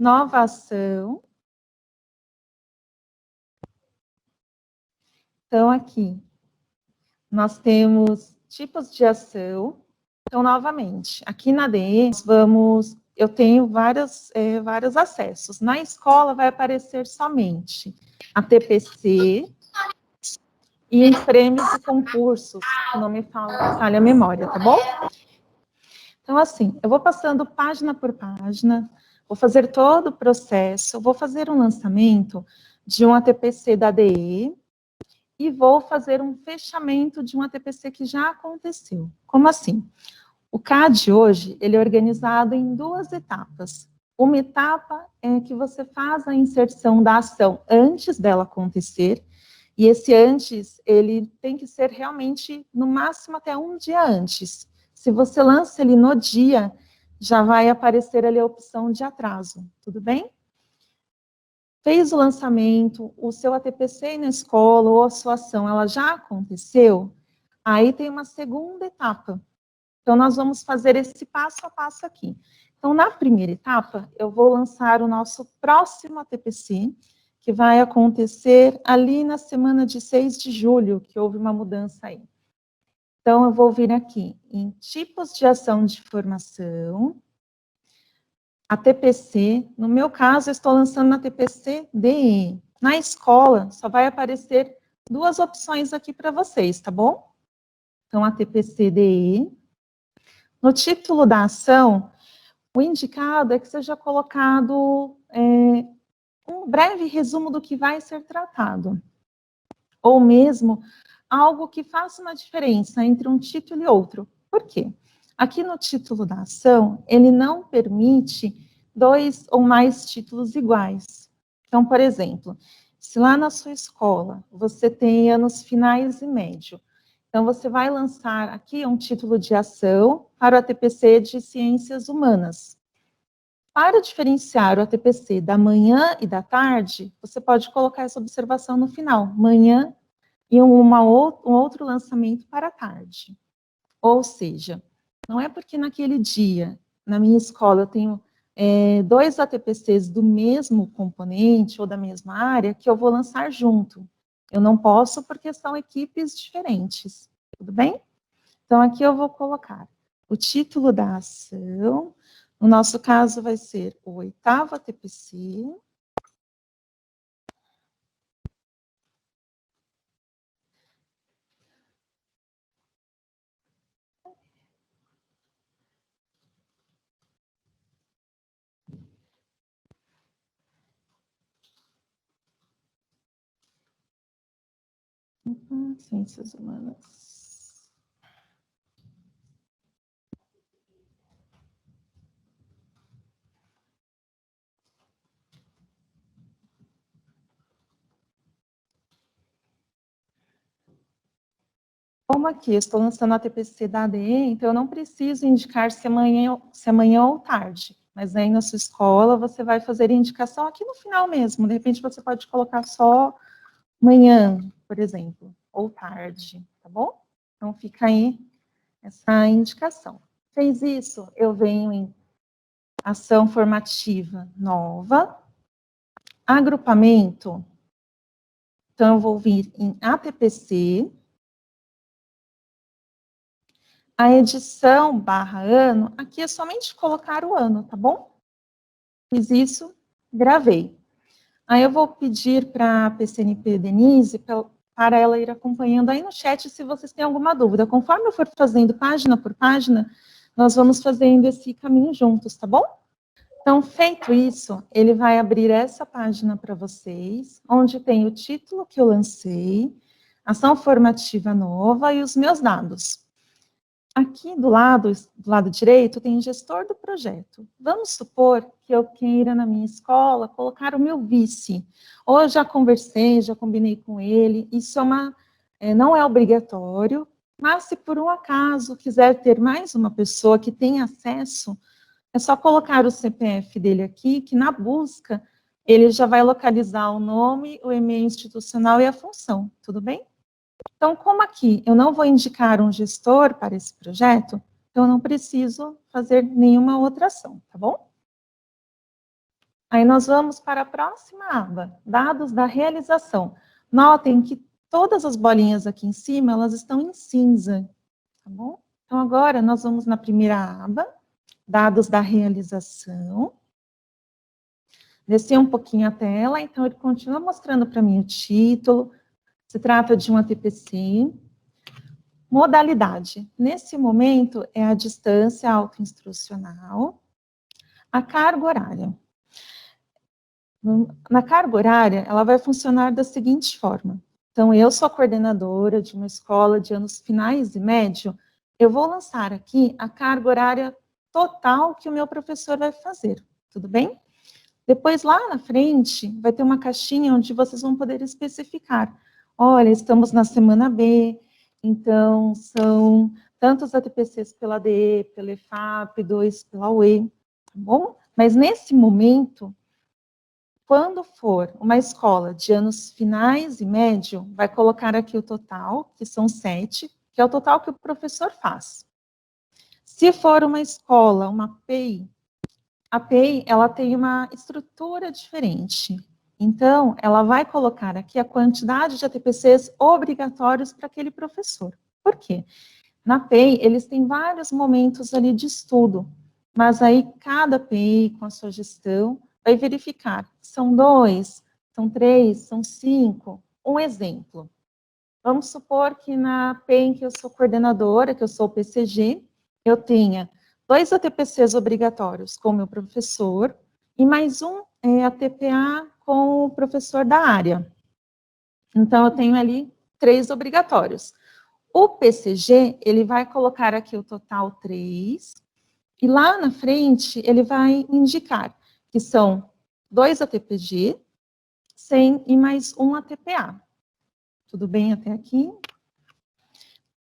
nova ação. Então, aqui, nós temos tipos de ação. Então, novamente, aqui na DE, eu tenho vários acessos. Na escola, vai aparecer somente a TPC e em prêmios e concursos, que não me falha a memória, tá bom? Então, assim, eu vou passando página por página, vou fazer todo o processo, vou fazer um lançamento de um ATPC da DE e vou fazer um fechamento de um ATPC que já aconteceu. Como assim? O CAD hoje, ele é organizado em 2 etapas. Uma etapa é que você faz a inserção da ação antes dela acontecer, e esse antes, ele tem que ser realmente, no máximo, até um dia antes. Se você lança ele no dia, já vai aparecer ali a opção de atraso, tudo bem? Fez o lançamento, o seu ATPC na escola, ou a sua ação, ela já aconteceu, aí tem uma segunda etapa. Então, nós vamos fazer esse passo a passo aqui. Então, na primeira etapa, eu vou lançar o nosso próximo ATPC, que vai acontecer ali na semana de 6 de julho, que houve uma mudança aí. Então, eu vou vir aqui em tipos de ação de formação, ATPC, no meu caso, eu estou lançando na ATPC DE. Na escola, só vai aparecer 2 opções aqui para vocês, tá bom? Então, ATPC DE. No título da ação, o indicado é que seja colocado um breve resumo do que vai ser tratado. Ou mesmo algo que faça uma diferença entre um título e outro. Por quê? Aqui no título da ação, ele não permite 2 ou mais títulos iguais. Então, por exemplo, se lá na sua escola você tem anos finais e médio, então você vai lançar aqui um título de ação para o ATPC de Ciências Humanas. Para diferenciar o ATPC da manhã e da tarde, você pode colocar essa observação no final, manhã e um outro lançamento para a tarde. Ou seja, não é porque naquele dia, na minha escola, eu tenho 2 ATPCs do mesmo componente ou da mesma área, que eu vou lançar junto. Eu não posso porque são equipes diferentes, tudo bem? Então, aqui eu vou colocar o título da ação, no nosso caso vai ser o 8º ATPC, Ciências Humanas. Como aqui estou lançando a TPC da ADE, então eu não preciso indicar se é manhã ou tarde. Mas aí na sua escola você vai fazer a indicação aqui no final mesmo. De repente você pode colocar só manhã, por exemplo, ou tarde, tá bom? Então fica aí essa indicação. Fez isso, eu venho em ação formativa nova, agrupamento, então eu vou vir em ATPC, a edição /ano, aqui é somente colocar o ano, tá bom? Fiz isso, gravei. Aí eu vou pedir para a PCNP Denise, para ela ir acompanhando aí no chat se vocês têm alguma dúvida. Conforme eu for fazendo página por página, nós vamos fazendo esse caminho juntos, tá bom? Então, feito isso, ele vai abrir essa página para vocês, onde tem o título que eu lancei, ação formativa nova e os meus dados. Aqui do lado direito tem o gestor do projeto. Vamos supor que eu queira na minha escola colocar o meu vice. Ou eu já conversei, já combinei com ele, isso não é obrigatório, mas se por um acaso quiser ter mais uma pessoa que tenha acesso, é só colocar o CPF dele aqui, que na busca ele já vai localizar o nome, o e-mail institucional e a função, tudo bem? Então, como aqui eu não vou indicar um gestor para esse projeto, então eu não preciso fazer nenhuma outra ação, tá bom? Aí nós vamos para a próxima aba, dados da realização. Notem que todas as bolinhas aqui em cima, elas estão em cinza, tá bom? Então, agora nós vamos na primeira aba, dados da realização. Descer um pouquinho a tela, então ele continua mostrando para mim o título, se trata de um ATPC. Modalidade, nesse momento é a distância autoinstrucional, a carga horária. Na carga horária, ela vai funcionar da seguinte forma. Então, eu sou a coordenadora de uma escola de anos finais e médio, eu vou lançar aqui a carga horária total que o meu professor vai fazer, tudo bem? Depois, lá na frente, vai ter uma caixinha onde vocês vão poder especificar. Olha, estamos na semana B, então são tantos ATPCs pela DE, pela EFAP, 2 pela UE, tá bom? Mas nesse momento, quando for uma escola de anos finais e médio, vai colocar aqui o total, que são 7, que é o total que o professor faz. Se for uma escola, uma PEI, a PEI, ela tem uma estrutura diferente. Então, ela vai colocar aqui a quantidade de ATPCs obrigatórios para aquele professor. Por quê? Na PEI, eles têm vários momentos ali de estudo, mas aí cada PEI, com a sua gestão, vai verificar, são 2, são 3, são 5. Um exemplo, vamos supor que na PEI em que eu sou coordenadora, que eu sou o PCG, eu tenha 2 ATPCs obrigatórios com o meu professor, e mais um ATPA com o professor da área. Então, eu tenho ali 3 obrigatórios. O PCG, ele vai colocar aqui o total 3, e lá na frente, ele vai indicar que são 2 ATPG, 100 e mais um ATPA. Tudo bem até aqui?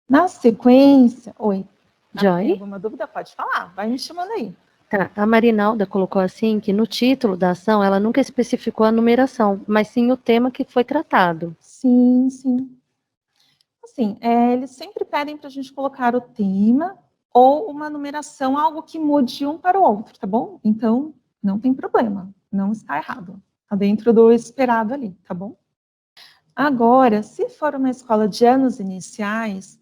Na sequência... Oi. Joy? Tem alguma dúvida? Pode falar, vai me chamando aí. Tá, a Marinalda colocou assim que no título da ação ela nunca especificou a numeração, mas sim o tema que foi tratado. Sim, sim. Assim, eles sempre pedem para a gente colocar o tema ou uma numeração, algo que mude um para o outro, tá bom? Então, não tem problema, não está errado. Está dentro do esperado ali, tá bom? Agora, se for uma escola de anos iniciais,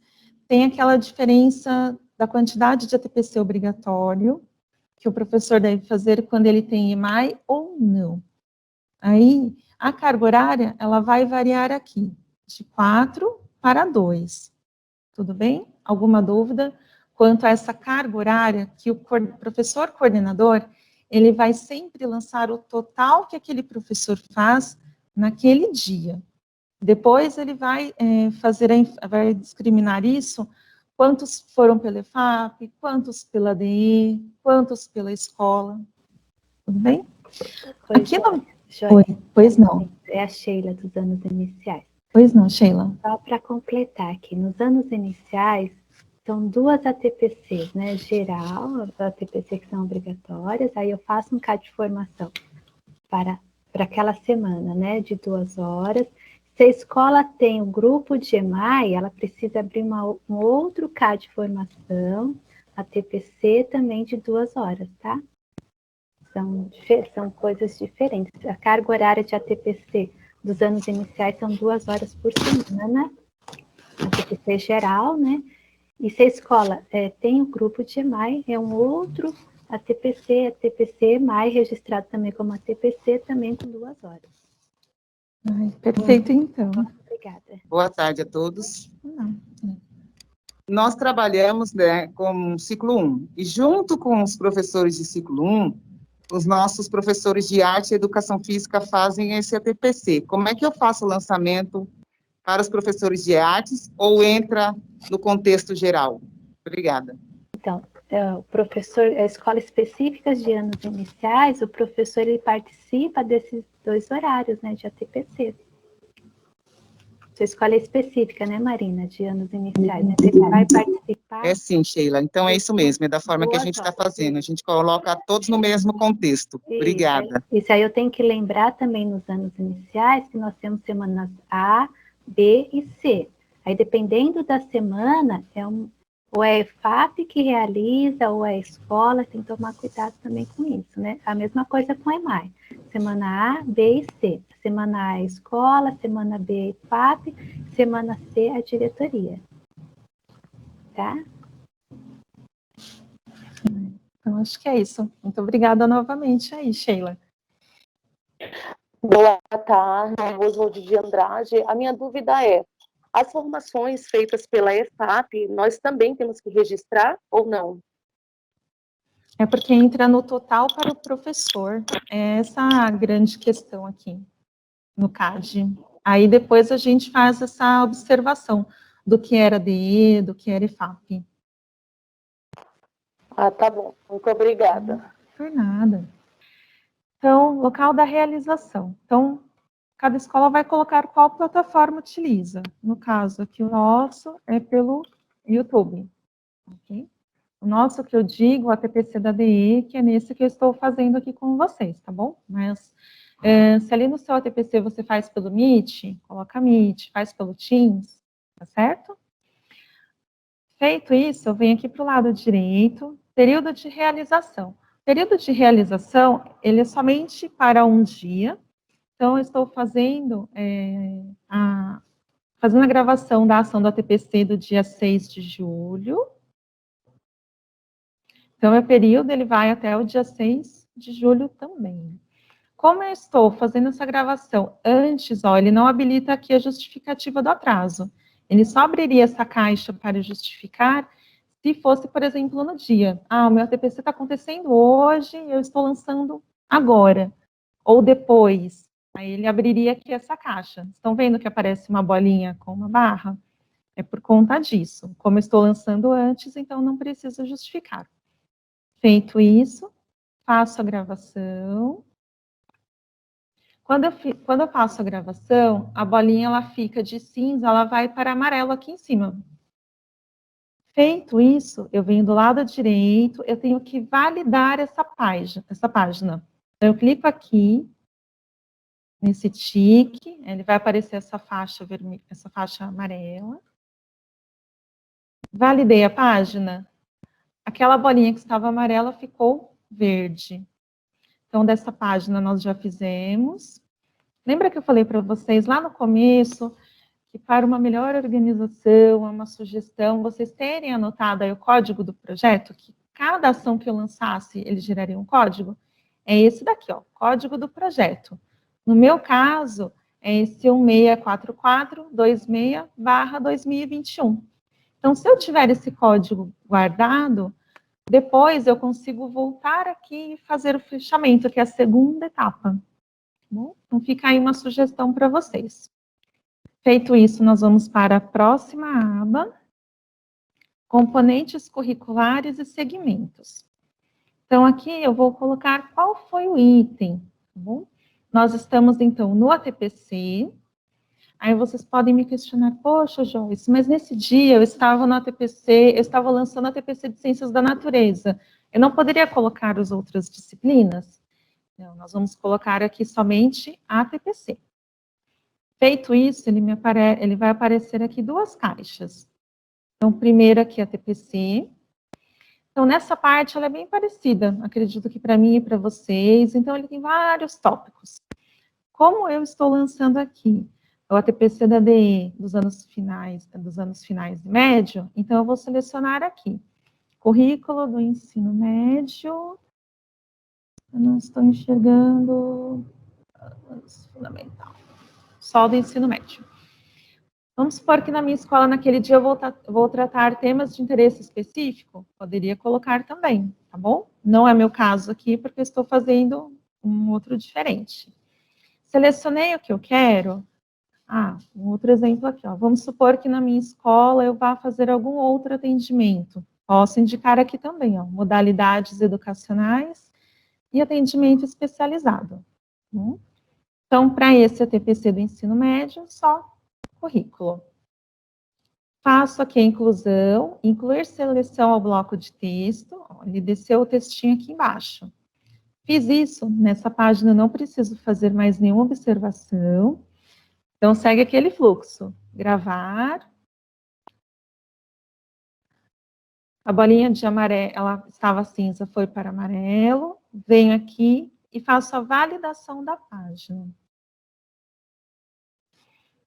tem aquela diferença da quantidade de ATPC obrigatório, que o professor deve fazer quando ele tem EMAI ou não. Aí, a carga horária, ela vai variar aqui, de 4 para 2. Tudo bem? Alguma dúvida quanto a essa carga horária que o professor coordenador, ele vai sempre lançar o total que aquele professor faz naquele dia. Depois ele vai vai discriminar isso, quantos foram pela EFAP, quantos pela DE, quantos pela escola. Tudo bem? Oi, Aqui no... Joy. Oi, pois não. É a Sheila dos anos iniciais. Pois não, Sheila. Só para completar aqui, nos anos iniciais, são 2 ATPCs, né? Geral, ATPC que são obrigatórias, aí eu faço um CAD de formação para aquela semana, né? De 2 horas. Se a escola tem um grupo de EMAI, ela precisa abrir um outro CAD de formação, ATPC também de 2 horas, tá? São coisas diferentes. A carga horária de ATPC dos anos iniciais são 2 horas por semana, ATPC geral, né? E se a escola tem um grupo de EMAI, é um outro ATPC EMAI, registrado também como ATPC, também com 2 horas. Ai, perfeito, então. Obrigada. Boa tarde a todos. Não. Nós trabalhamos, né, com ciclo 1, e junto com os professores de ciclo 1, os nossos professores de arte e educação física fazem esse ATPC. Como é que eu faço o lançamento para os professores de artes ou entra no contexto geral? Obrigada. Então, o professor, a escola específicas de anos iniciais, o professor ele participa desses 2 horários, né, de ATPC. Sua escola é específica, né, Marina, de anos iniciais, né? Você vai participar... É sim, Sheila. Então é isso mesmo, é da forma que a gente está fazendo. A gente coloca todos no mesmo contexto. Obrigada. Isso aí eu tenho que lembrar também nos anos iniciais que nós temos semanas A, B e C. Aí, dependendo da semana, Ou é a EFAP que realiza, ou é a escola, tem que tomar cuidado também com isso, né? A mesma coisa com o EMAI. Semana A, B e C. Semana A é a escola, semana B é a EFAP, semana C é a diretoria. Tá? Então, acho que é isso. Muito obrigada novamente aí, Sheila. Boa tarde, Oswald de Andrade. A minha dúvida é, as formações feitas pela EFAP, nós também temos que registrar ou não? É porque entra no total para o professor. É essa a grande questão aqui, no CAD. Aí depois a gente faz essa observação do que era DE, do que era EFAP. Ah, tá bom. Muito obrigada. Por nada. Então, local da realização. Então, cada escola vai colocar qual plataforma utiliza. No caso aqui, o nosso é pelo YouTube. Okay? O nosso que eu digo, a TPC da DE, que é nesse que eu estou fazendo aqui com vocês, tá bom? Mas se ali no seu ATPC você faz pelo Meet, coloca Meet, faz pelo Teams, tá certo? Feito isso, eu venho aqui para o lado direito, período de realização. Período de realização, ele é somente para um dia. Então, eu estou fazendo fazendo a gravação da ação do ATPC do dia 6 de julho. Então, meu período ele vai até o dia 6 de julho também. Como eu estou fazendo essa gravação antes, ó, ele não habilita aqui a justificativa do atraso. Ele só abriria essa caixa para justificar se fosse, por exemplo, no dia. Ah, o meu ATPC está acontecendo hoje, eu estou lançando agora. Ou depois. Aí ele abriria aqui essa caixa. Estão vendo que aparece uma bolinha com uma barra? É por conta disso. Como eu estou lançando antes, então não preciso justificar. Feito isso, faço a gravação. Quando eu faço a gravação, a bolinha ela fica de cinza, ela vai para amarelo aqui em cima. Feito isso, eu venho do lado direito, eu tenho que validar essa página. Então, eu clico aqui, nesse tique, ele vai aparecer essa faixa vermelha, essa faixa amarela. Validei a página, aquela bolinha que estava amarela ficou verde. Então, dessa página nós já fizemos. Lembra que eu falei para vocês lá no começo que para uma melhor organização, uma sugestão, vocês terem anotado aí o código do projeto, que cada ação que eu lançasse, ele geraria um código? É esse daqui, ó, código do projeto. No meu caso, é esse 164426/2021. Então, se eu tiver esse código guardado, depois eu consigo voltar aqui e fazer o fechamento, que é a segunda etapa. Bom, então, fica aí uma sugestão para vocês. Feito isso, nós vamos para a próxima aba, componentes curriculares e segmentos. Então, aqui eu vou colocar qual foi o item, tá bom? Nós estamos, então, no ATPC. Aí vocês podem me questionar, poxa, Joyce, mas nesse dia eu estava no ATPC, eu estava lançando a ATPC de Ciências da Natureza. Eu não poderia colocar as outras disciplinas? Não, nós vamos colocar aqui somente a ATPC. Feito isso, ele vai aparecer aqui duas caixas. Então, primeiro aqui a TPC. Então, nessa parte, ela é bem parecida, acredito que para mim e para vocês. Então, ele tem vários tópicos. Como eu estou lançando aqui o ATPC da DE dos anos finais e médio, então eu vou selecionar aqui. Currículo do ensino médio. Eu não estou enxergando. Fundamental. Só do ensino médio. Vamos supor que na minha escola, naquele dia, eu vou tratar temas de interesse específico? Poderia colocar também, tá bom? Não é meu caso aqui, porque eu estou fazendo um outro diferente. Selecionei o que eu quero. Um outro exemplo aqui, ó. Vamos supor que na minha escola eu vá fazer algum outro atendimento. Posso indicar aqui também, ó, modalidades educacionais e atendimento especializado. Então, para esse ATPC do ensino médio, só currículo. Faço aqui a inclusão, incluir seleção ao bloco de texto, ele desceu o textinho aqui embaixo. Fiz isso, nessa página não preciso fazer mais nenhuma observação, então segue aquele fluxo, gravar, A bolinha de amarelo, ela estava cinza, foi para amarelo. Venho aqui e faço a validação da página.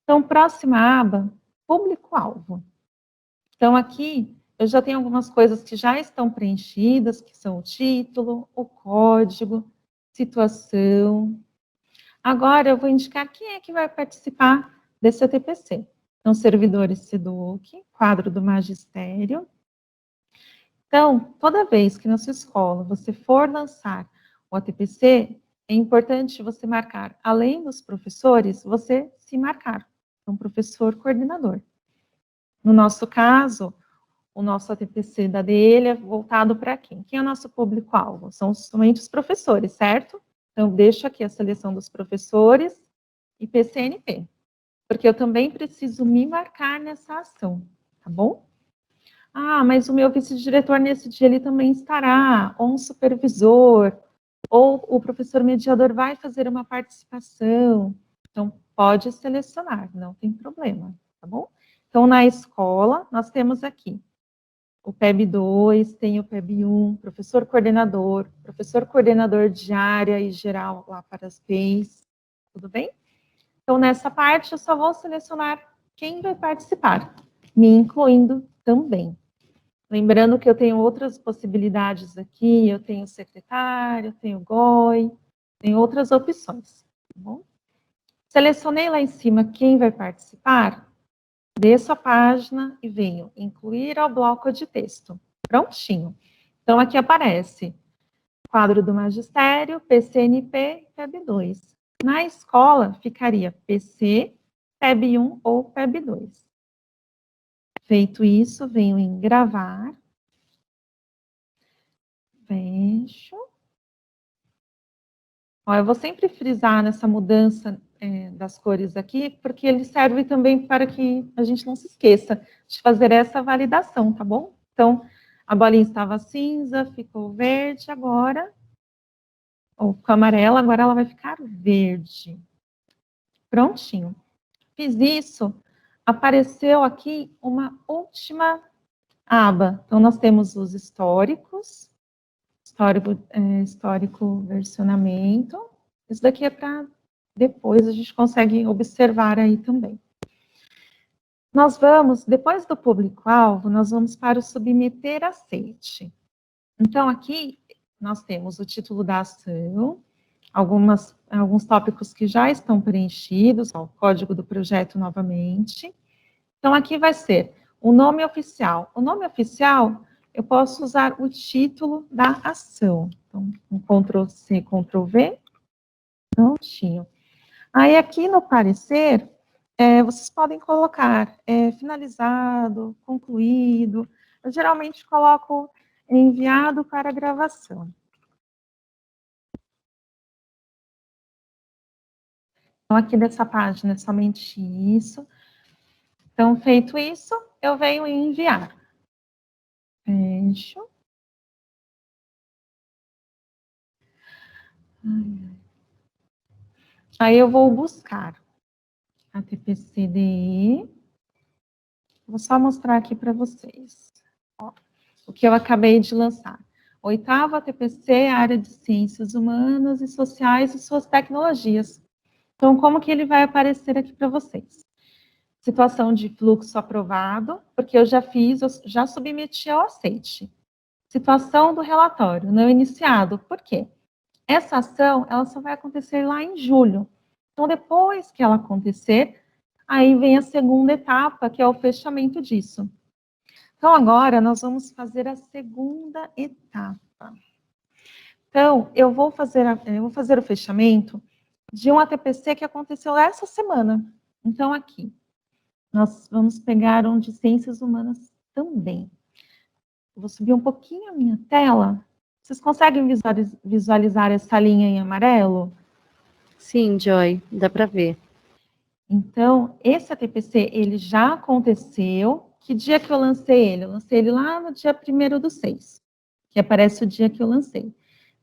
Então, próxima aba, público-alvo. Então, aqui, eu já tenho algumas coisas que já estão preenchidas, que são o título, o código, situação. Agora, eu vou indicar quem é que vai participar desse ATPC. Então, servidores SEDUC, quadro do magistério. Então, toda vez que na sua escola você for lançar o ATPC, é importante você marcar, além dos professores, você se marcar. Então, professor coordenador. No nosso caso, o nosso ATPC da DELE é voltado para quem? Quem é o nosso público-alvo? São somente os professores, certo? Então, deixo aqui a seleção dos professores e PCNP, porque eu também preciso me marcar nessa ação, tá bom? Ah, mas o meu vice-diretor nesse dia ele também estará, ou um supervisor, ou o professor mediador vai fazer uma participação. Então, pode selecionar, não tem problema, tá bom? Então, na escola, nós temos aqui o PEB 2, tem o PEB 1, professor coordenador de área e geral lá para as PEIs, tudo bem? Então, nessa parte, eu só vou selecionar quem vai participar, me incluindo também. Lembrando que eu tenho outras possibilidades aqui, eu tenho secretário, tenho GOI, tenho outras opções, tá bom? Selecionei lá em cima quem vai participar, desço a página e venho incluir ao bloco de texto. Prontinho. Então, aqui aparece quadro do magistério, PCNP, PEB 2. Na escola, ficaria PC, PEB 1 ou PEB 2. Feito isso, venho em gravar. Fecho. Ó, eu vou sempre frisar nessa mudança das cores aqui, porque ele serve também para que a gente não se esqueça de fazer essa validação, tá bom? Então, a bolinha estava cinza, ficou verde, agora, ou ficou amarela, agora ela vai ficar verde. Prontinho. Fiz isso, apareceu aqui uma última aba. Então, nós temos os históricos, histórico versionamento. Isso daqui é para depois a gente consegue observar aí também. Nós vamos, depois do público-alvo, nós vamos para o submeter aceite. Então, aqui nós temos o título da ação, alguns tópicos que já estão preenchidos, ó, o código do projeto novamente. Então, aqui vai ser o nome oficial. O nome oficial, eu posso usar o título da ação. Então, um Ctrl+C, Ctrl+V. Prontinho. Aí, aqui no parecer, vocês podem colocar finalizado, concluído. Eu geralmente coloco enviado para gravação. Então, aqui dessa página é somente isso. Então, feito isso, eu venho em enviar. Fecho. Aí eu vou buscar a TPC-DE. Vou só mostrar aqui para vocês. Ó, o que eu acabei de lançar. 8º ATPC, área de Ciências Humanas e Sociais e suas tecnologias. Então, como que ele vai aparecer aqui para vocês? Situação de fluxo aprovado, porque eu já fiz, eu já submeti ao aceite. Situação do relatório não iniciado, por quê? Essa ação, ela só vai acontecer lá em julho. Então, depois que ela acontecer, aí vem a segunda etapa, que é o fechamento disso. Então, agora, nós vamos fazer a segunda etapa. Então, eu vou fazer o fechamento de um ATPC que aconteceu essa semana. Então, aqui, nós vamos pegar um de Ciências Humanas também. Eu vou subir um pouquinho a minha tela. Vocês conseguem visualizar essa linha em amarelo? Sim, Joy, dá para ver. Então, esse ATPC, ele já aconteceu. Que dia que eu lancei ele? Eu lancei ele lá no dia 1º/6, que aparece o dia que eu lancei.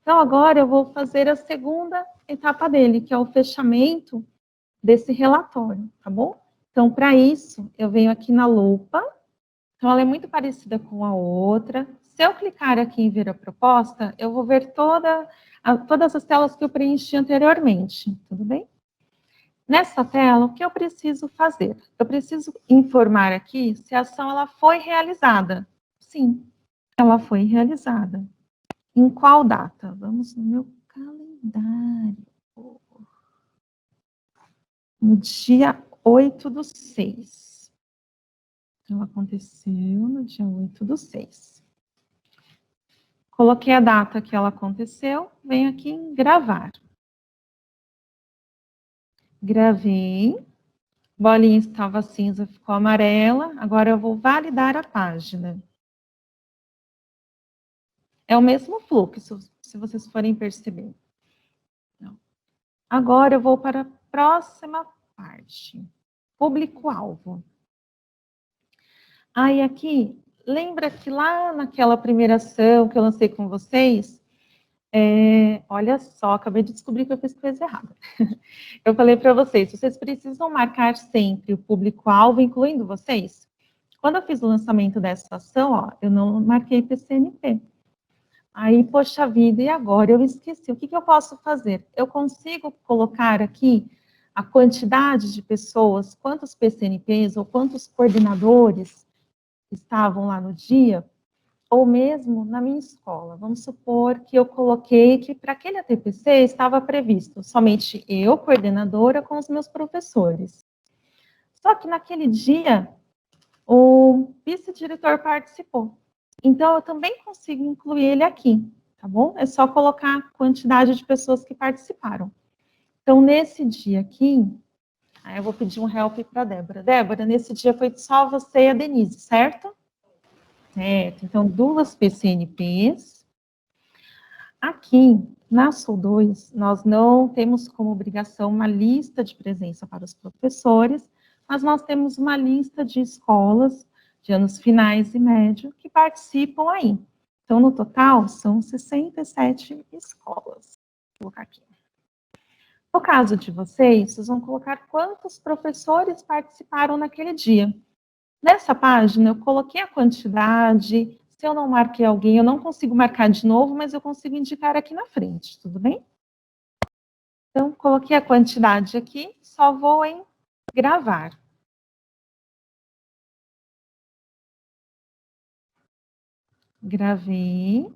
Então, agora eu vou fazer a segunda etapa dele, que é o fechamento desse relatório, tá bom? Então, para isso, eu venho aqui na lupa, Então, ela é muito parecida com a outra. Se eu clicar aqui em ver a proposta, eu vou ver todas as telas que eu preenchi anteriormente, tudo bem? Nessa tela, o que eu preciso fazer? Eu preciso informar aqui se a ação ela foi realizada. Sim, ela foi realizada. Em qual data? Vamos no meu calendário. No dia 8/6. Então, aconteceu no dia 8/6. Coloquei a data que ela aconteceu, venho aqui em gravar. Gravei, bolinha estava cinza, ficou amarela, agora eu vou validar a página. É o mesmo fluxo, se vocês forem perceber. Agora eu vou para a próxima parte, público-alvo. Aí aqui, lembra que lá naquela primeira ação que eu lancei com vocês, olha só, acabei de descobrir que eu fiz coisa errada. Eu falei para vocês precisam marcar sempre o público-alvo, incluindo vocês. Quando eu fiz o lançamento dessa ação, ó, eu não marquei PCNP. Aí, poxa vida, e agora? Eu esqueci. O que eu posso fazer? Eu consigo colocar aqui a quantidade de pessoas, quantos PCNPs ou quantos coordenadores estavam lá no dia, ou mesmo na minha escola. Vamos supor que eu coloquei que para aquele ATPC estava previsto somente eu, coordenadora, com os meus professores. Só que naquele dia, o vice-diretor participou. Então, eu também consigo incluir ele aqui, tá bom? É só colocar a quantidade de pessoas que participaram. Então, nesse dia aqui, aí eu vou pedir um help para a Débora. Débora, nesse dia foi só você e a Denise, certo? Certo. Então, 2 PCNPs. Aqui, na SUL 2, nós não temos como obrigação uma lista de presença para os professores, mas nós temos uma lista de escolas de anos finais e médio que participam aí. Então, no total, são 67 escolas. Vou colocar aqui. No caso de vocês vão colocar quantos professores participaram naquele dia. Nessa página, eu coloquei a quantidade. Se eu não marquei alguém, eu não consigo marcar de novo, mas eu consigo indicar aqui na frente, tudo bem? Então, coloquei a quantidade aqui, só vou em gravar. Gravei,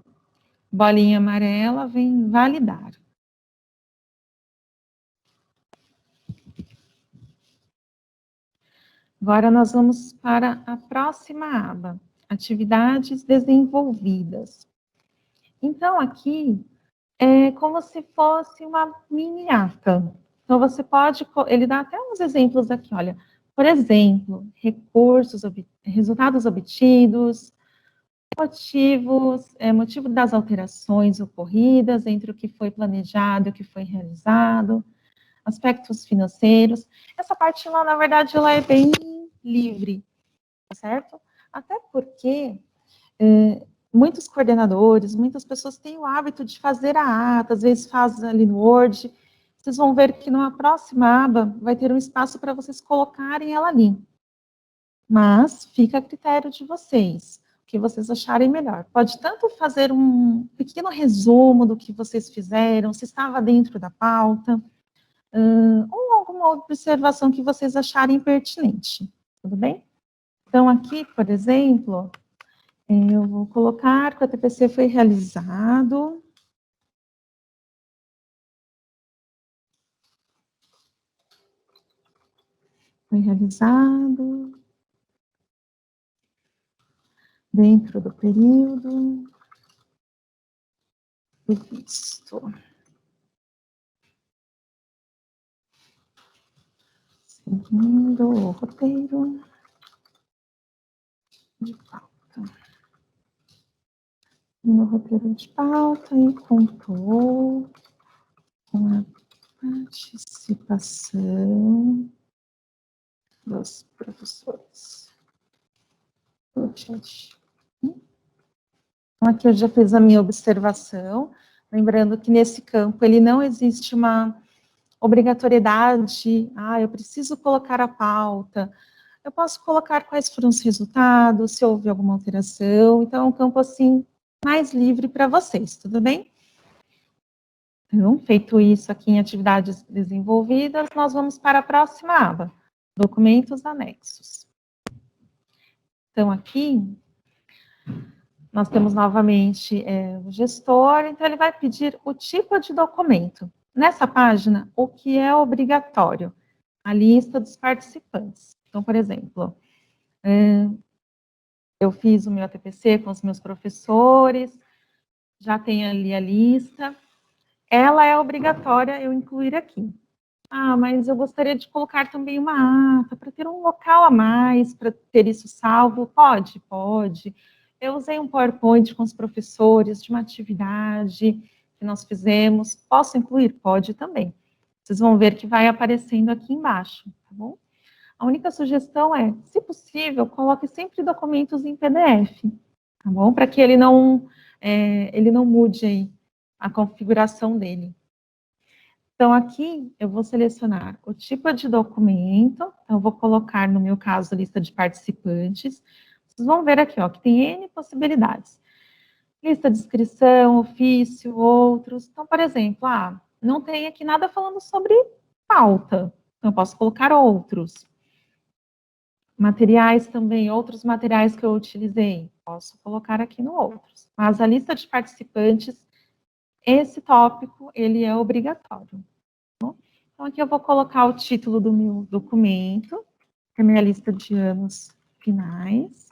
bolinha amarela, vem validar. Agora nós vamos para a próxima aba, atividades desenvolvidas. Então, aqui é como se fosse uma mini ata. Então, você pode, ele dá até uns exemplos aqui, olha. Por exemplo, resultados obtidos, motivo das alterações ocorridas entre o que foi planejado e o que foi realizado, aspectos financeiros. Essa parte lá, na verdade, ela é bem livre, certo? Até porque muitos coordenadores, muitas pessoas têm o hábito de fazer a ata, às vezes faz ali no Word. Vocês vão ver que numa próxima aba vai ter um espaço para vocês colocarem ela ali. Mas fica a critério de vocês, o que vocês acharem melhor. Pode tanto fazer um pequeno resumo do que vocês fizeram, se estava dentro da pauta, ou alguma observação que vocês acharem pertinente, tudo bem? Então, aqui, por exemplo, eu vou colocar que o ATPC foi realizado. Foi realizado dentro do período previsto. Seguindo o roteiro de pauta. No roteiro de pauta e contou com a participação dos professores. Então, aqui eu já fiz a minha observação, lembrando que nesse campo ele não existe uma obrigatoriedade, eu preciso colocar a pauta, eu posso colocar quais foram os resultados, se houve alguma alteração. Então, é um campo, assim, mais livre para vocês, tudo bem? Então, feito isso aqui em atividades desenvolvidas, nós vamos para a próxima aba, documentos anexos. Então, aqui, nós temos novamente o gestor, então ele vai pedir o tipo de documento. Nessa página, o que é obrigatório? A lista dos participantes. Então, por exemplo, eu fiz o meu TPC com os meus professores, já tem ali a lista, ela é obrigatória eu incluir aqui. Ah, mas eu gostaria de colocar também uma ata, para ter um local a mais, para ter isso salvo. Pode, pode. Eu usei um PowerPoint com os professores de uma atividade que nós fizemos. Posso incluir? Pode também. Vocês vão ver que vai aparecendo aqui embaixo, tá bom? A única sugestão é, se possível, coloque sempre documentos em PDF, tá bom? Para que ele não mude aí a configuração dele. Então, aqui eu vou selecionar o tipo de documento, então eu vou colocar, no meu caso, a lista de participantes. Vocês vão ver aqui, ó, que tem N possibilidades. Lista de inscrição, ofício, outros. Então, por exemplo, não tem aqui nada falando sobre pauta, então eu posso colocar outros. Materiais também, outros materiais que eu utilizei, posso colocar aqui no outros. Mas a lista de participantes, esse tópico, ele é obrigatório. Então, aqui eu vou colocar o título do meu documento, que é a minha lista de anos finais.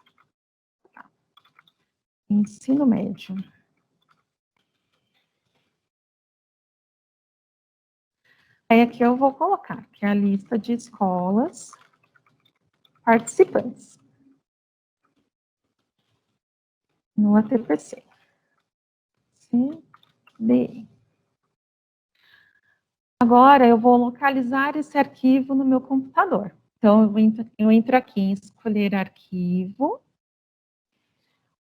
Ensino médio. Aí, aqui eu vou colocar, que é a lista de escolas participantes no ATPC. CDI. Agora, eu vou localizar esse arquivo no meu computador. Então, eu entro aqui em escolher arquivo.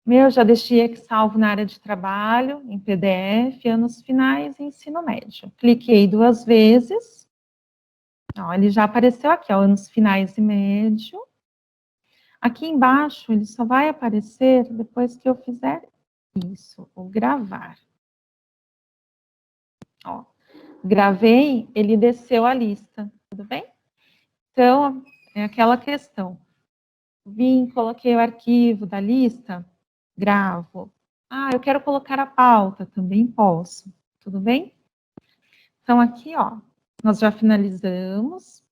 Eu já deixei aqui salvo na área de trabalho, em PDF, anos finais e ensino médio. Cliquei 2 vezes. Ó, ele já apareceu aqui, ó, anos finais e médio. Aqui embaixo, ele só vai aparecer depois que eu fizer isso, o gravar. Ó. Gravei, ele desceu a lista, tudo bem? Então, é aquela questão. Vim, coloquei o arquivo da lista, gravo. Eu quero colocar a pauta, também posso, tudo bem? Então, aqui, ó, nós já finalizamos.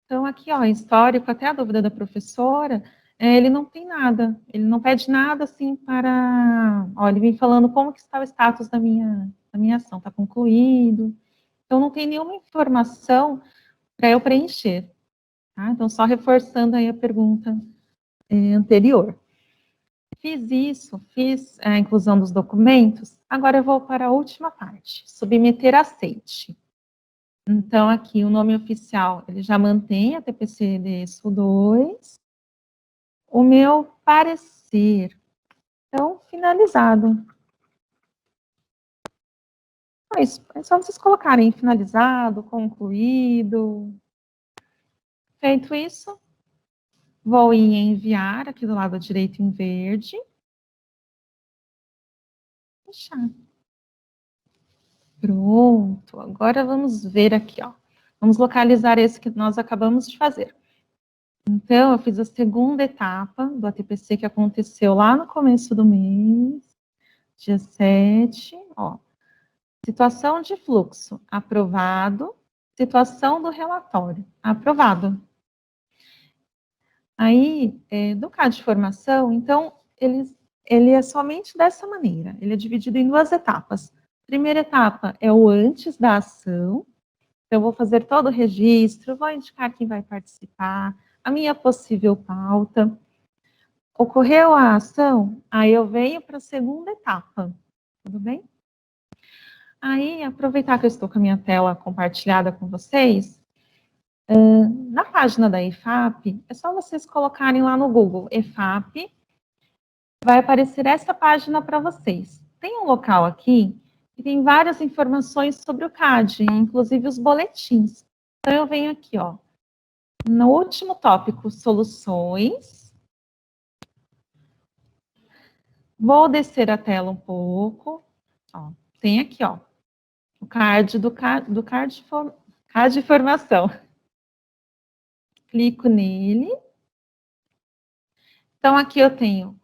Então, aqui, ó, histórico, até a dúvida da professora, ele não tem nada, ele não pede nada, assim, para... Ó, ele vem falando como que está o status da minha ação, está concluído. Então, não tem nenhuma informação para eu preencher. Tá? Então, só reforçando aí a pergunta anterior. Fiz isso, fiz a inclusão dos documentos, agora eu vou para a última parte, submeter aceite. Então, aqui, o nome oficial, ele já mantém a TPC DSU 2. O meu parecer, então, finalizado. É só vocês colocarem finalizado, concluído. Feito isso, vou em enviar, aqui do lado direito em verde. Fechar. Pronto, agora vamos ver aqui, ó. Vamos localizar esse que nós acabamos de fazer. Então, eu fiz a segunda etapa do ATPC que aconteceu lá no começo do mês, dia 7, ó. Situação de fluxo, aprovado. Situação do relatório, aprovado. Aí, do CAD de formação, então, ele é somente dessa maneira. Ele é dividido em 2 etapas. Primeira etapa é o antes da ação. Então, eu vou fazer todo o registro, vou indicar quem vai participar, a minha possível pauta. Ocorreu a ação, aí eu venho para a segunda etapa, tudo bem? Aí, aproveitar que eu estou com a minha tela compartilhada com vocês, na página da EFAP, é só vocês colocarem lá no Google, EFAP, vai aparecer essa página para vocês. Tem um local aqui que tem várias informações sobre o CAD, inclusive os boletins. Então, eu venho aqui, ó, No último tópico, soluções. Vou descer a tela um pouco. Ó, tem aqui, ó, o card card de formação. Clico nele. Então, aqui eu tenho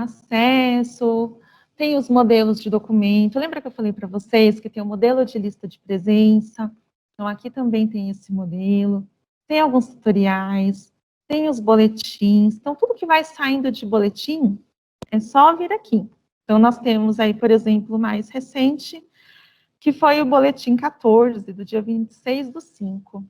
acesso, tem os modelos de documento. Lembra que eu falei para vocês que tem o modelo de lista de presença? Então, aqui também tem esse modelo. Tem alguns tutoriais, tem os boletins. Então, tudo que vai saindo de boletim é só vir aqui. Então, nós temos aí, por exemplo, o mais recente, que foi o boletim 14, do dia 26/5.